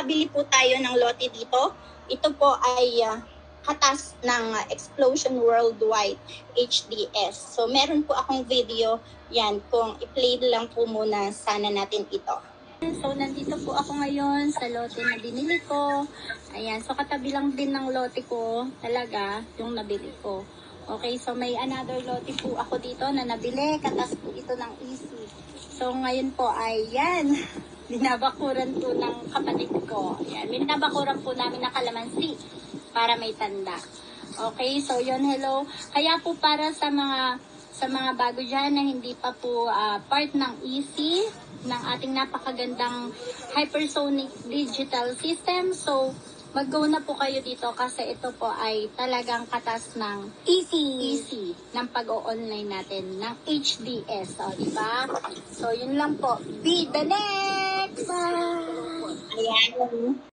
makabili po tayo ng lote dito. Ito po ay katas ng Explosion Worldwide HDS. So meron po akong video yan, kung i-play lang po muna sana natin ito. So nandito po ako ngayon sa lote na binili ko. Ayan, so katabi lang din ng lote ko talaga yung nabili ko. Okay, so may another lote po ako dito na nabili, katas po ito ng Easy. So ngayon po ay yan, binabakuran po ng kapatid ko. Yan, binabakuran po namin na kalamansi para may tanda. Okay, so yun, hello. Kaya po para sa mga bago dyan na hindi pa po part ng Easy, ng ating napakagandang hypersonic digital system. So mag-go na po kayo dito kasi ito po ay talagang katas ng easy ng pag-o-online natin ng HDS. O, diba? So, yun lang po. Be the next! Ayan.